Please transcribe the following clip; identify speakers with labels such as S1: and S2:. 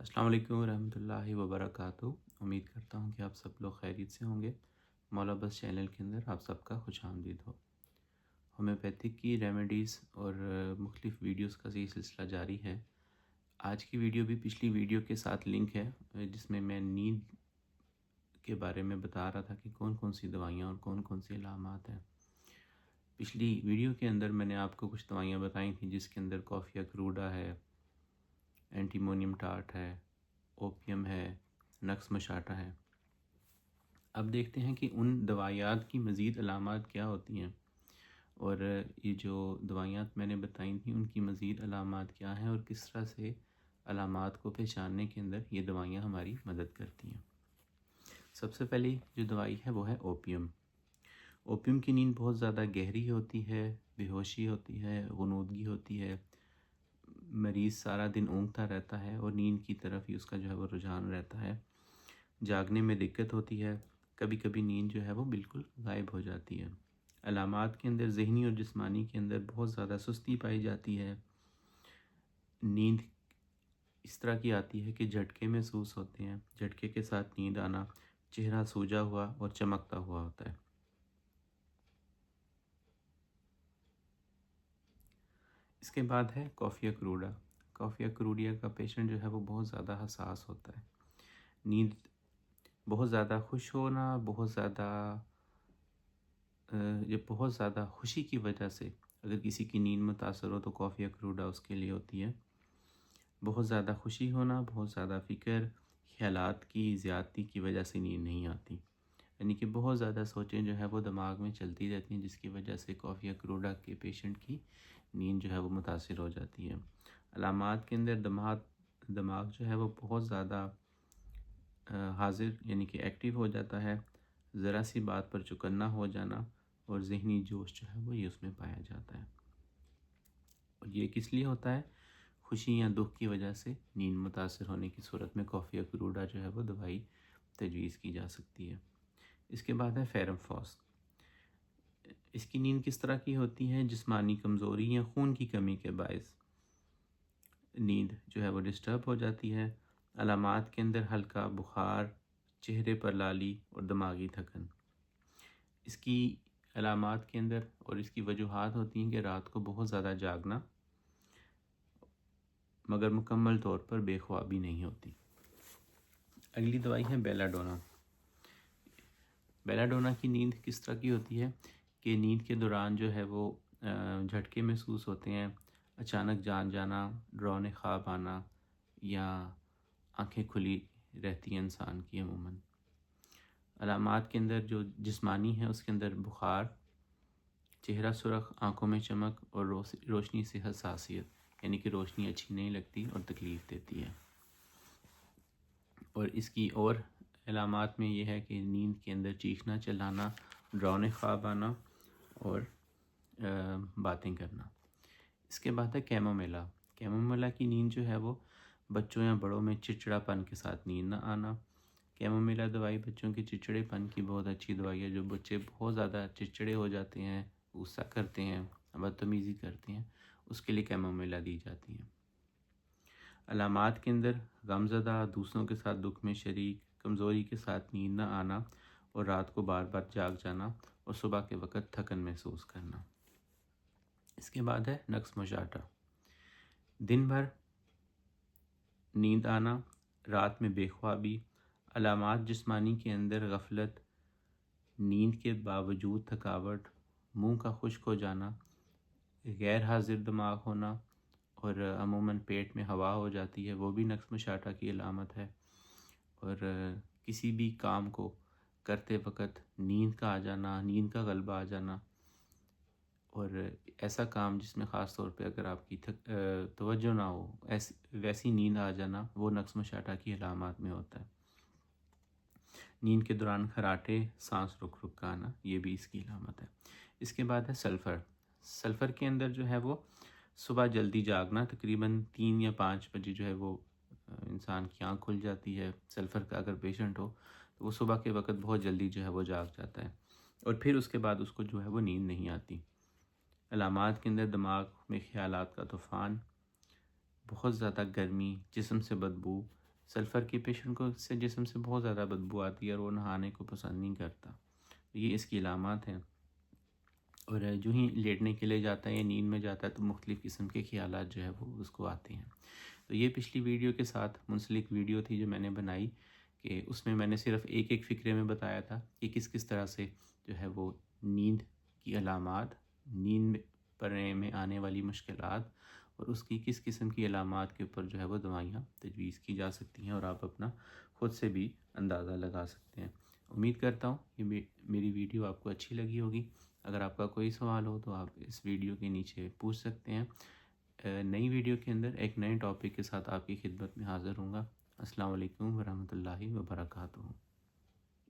S1: السلام علیکم ورحمۃ اللہ وبرکاتہ۔ امید کرتا ہوں کہ آپ سب لوگ خیریت سے ہوں گے۔ مولا بس چینل کے اندر آپ سب کا خوش آمدید ہو۔ ہومیوپیتھک کی ریمیڈیز اور مختلف ویڈیوز کا یہ سلسلہ جاری ہے۔ آج کی ویڈیو بھی پچھلی ویڈیو کے ساتھ لنک ہے، جس میں نیند کے بارے میں بتا رہا تھا کہ کون کون سی دوائیاں اور کون کون سی علامات ہیں۔ پچھلی ویڈیو کے اندر میں نے آپ کو کچھ دوائیاں بتائی تھیں، جس کے اندر کافیا کروڈا ہے، اینٹیمونیم ٹارٹ ہے، اوپیم ہے، نقص مشاٹا ہے۔ اب دیکھتے ہیں کہ ان دوائیات کی مزید علامات کیا ہوتی ہیں، اور یہ جو دوائیات میں نے بتائی تھیں ان کی مزید علامات کیا ہیں، اور کس طرح سے علامات کو پہچاننے کے اندر یہ دوائیاں ہماری مدد کرتی ہیں۔ سب سے پہلی جو دوائی ہے وہ ہے اوپیم۔ اوپیم کی نیند بہت زیادہ گہری ہوتی ہے، بے ہوشی ہوتی ہے، غنودگی ہوتی ہے، مریض سارا دن اونگتا رہتا ہے اور نیند کی طرف ہی اس کا جو ہے وہ رجحان رہتا ہے۔ جاگنے میں دقت ہوتی ہے، کبھی کبھی نیند جو ہے وہ بالکل غائب ہو جاتی ہے۔ علامات کے اندر ذہنی اور جسمانی کے اندر بہت زیادہ سستی پائی جاتی ہے۔ نیند اس طرح کی آتی ہے کہ جھٹکے محسوس ہوتے ہیں، جھٹکے کے ساتھ نیند آنا، چہرہ سوجا ہوا اور چمکتا ہوا ہوتا ہے۔ اس کے بعد ہے کافیا کروڈا۔ کافیا کروڈیا کا پیشنٹ جو ہے وہ بہت زیادہ حساس ہوتا ہے۔ نیند بہت زیادہ خوش ہونا، بہت زیادہ خوشی کی وجہ سے اگر کسی کی نیند متاثر ہو تو کافیا کروڈا اس کے لیے ہوتی ہے۔ بہت زیادہ خوشی ہونا، بہت زیادہ فکر، خیالات کی زیادتی کی وجہ سے نیند نہیں آتی، یعنی کہ بہت زیادہ سوچیں جو ہے وہ دماغ میں چلتی رہتی ہیں، جس کی وجہ سے کافیا کروڈا کے پیشنٹ کی نیند جو ہے وہ متاثر ہو جاتی ہے۔ علامات کے اندر دماغ جو ہے وہ بہت زیادہ حاضر یعنی کہ ایکٹیو ہو جاتا ہے، ذرا سی بات پر چکنا ہو جانا اور ذہنی جوش جو ہے وہ یہ اس میں پایا جاتا ہے۔ اور یہ کس لیے ہوتا ہے؟ خوشی یا دکھ کی وجہ سے نیند متاثر ہونے کی صورت میں کافیا کروڈا جو ہے وہ دوائی تجویز کی جا سکتی ہے۔ اس کے بعد ہے فیرم فاس۔ اس کی نیند کس طرح کی ہوتی ہے؟ جسمانی کمزوری یا خون کی کمی کے باعث نیند جو ہے وہ ڈسٹرب ہو جاتی ہے۔ علامات کے اندر ہلکا بخار، چہرے پر لالی اور دماغی تھکن۔ اس کی علامات کے اندر اور اس کی وجوہات ہوتی ہیں کہ رات کو بہت زیادہ جاگنا، مگر مکمل طور پر بے خوابی نہیں ہوتی۔ اگلی دوائی ہے بیلا ڈونا۔ بیلا ڈونا کی نیند کس طرح کی ہوتی ہے کہ نیند کے دوران جو ہے وہ جھٹکے محسوس ہوتے ہیں، اچانک جان جانا، ڈراؤنے خواب آنا، یا آنکھیں کھلی رہتی ہیں انسان کی عموماً۔ علامات کے اندر جو جسمانی ہے اس کے اندر بخار، چہرہ سرخ، آنکھوں میں چمک اور روشنی سے حساسیت، یعنی کہ روشنی اچھی نہیں لگتی اور تکلیف دیتی ہے۔ اور اس کی اور علامات میں یہ ہے کہ نیند کے اندر چیخنا، چلانا، ڈراؤنے خواب آنا اور باتیں کرنا۔ اس کے بعد ہے کیمومیلا۔ کیمومیلا کی نیند جو ہے وہ بچوں یا بڑوں میں چڑچڑا پن کے ساتھ نیند نہ آنا۔ کیمومیلا دوائی بچوں کے چڑچڑے پن کی بہت اچھی دوائی ہے۔ جو بچے بہت زیادہ چڑچڑے ہو جاتے ہیں، غصہ کرتے ہیں، بدتمیزی کرتے ہیں، اس کے لیے کیمومیلا دی جاتی ہے۔ علامات کے اندر غمزدہ، دوسروں کے ساتھ دکھ میں شریک، کمزوری کے ساتھ نیند نہ آنا اور رات کو بار بار جاگ جانا اور صبح کے وقت تھکن محسوس کرنا۔ اس کے بعد ہے نقص مشاٹا۔ دن بھر نیند آنا، رات میں بے خوابی، علامات جسمانی کے اندر غفلت، نیند کے باوجود تھکاوٹ، منہ کا خشک ہو جانا، غیر حاضر دماغ ہونا اور عموماً پیٹ میں ہوا ہو جاتی ہے، وہ بھی نقص مشاٹا کی علامت ہے۔ اور کسی بھی کام کو کرتے وقت نیند کا آ جانا، نیند کا غلبہ آ جانا، اور ایسا کام جس میں خاص طور پہ اگر آپ کی توجہ نہ ہو، ویسی نیند آ جانا، وہ نقص مشاٹا کی علامات میں ہوتا ہے۔ نیند کے دوران خراٹے، سانس رک رک کا آنا، یہ بھی اس کی علامت ہے۔ اس کے بعد ہے سلفر۔ سلفر کے اندر جو ہے وہ صبح جلدی جاگنا، تقریباً 3 یا 5 بجے جو ہے وہ انسان کی آنکھ کھل جاتی ہے۔ سلفر کا اگر پیشنٹ ہو تو وہ صبح کے وقت بہت جلدی جو ہے وہ جاگ جاتا ہے، اور پھر اس کے بعد اس کو جو ہے وہ نیند نہیں آتی۔ علامات کے اندر دماغ میں خیالات کا طوفان، بہت زیادہ گرمی، جسم سے بدبو، سلفر کے پیشنٹ کو اس سے جسم سے بہت زیادہ بدبو آتی ہے اور وہ نہانے کو پسند نہیں کرتا. یہ اس کی علامات ہیں. اور جو ہی لیٹنے کے لیے جاتا ہے یا نیند میں جاتا ہے تو مختلف قسم کے خیالات جو ہے وہ اس کو آتے ہیں. تو یہ پچھلی ویڈیو کے ساتھ منسلک ویڈیو تھی جو میں نے بنائی، کہ اس میں نے صرف ایک ایک فقرے میں بتایا تھا کہ کس کس طرح سے جو ہے وہ نیند کی علامات، نیند پڑنے میں آنے والی مشکلات اور اس کی کس قسم کی علامات کے اوپر جو ہے وہ دوائیاں تجویز کی جا سکتی ہیں، اور آپ اپنا خود سے بھی اندازہ لگا سکتے ہیں. امید کرتا ہوں کہ میری ویڈیو آپ کو اچھی لگی ہوگی. اگر آپ کا کوئی سوال ہو تو آپ اس ویڈیو کے نیچے پوچھ سکتے ہیں. نئی ویڈیو کے اندر ایک نئے ٹاپک کے ساتھ آپ کی خدمت میں حاضر ہوں گا. السلام علیکم ورحمۃ اللہ وبرکاتہ.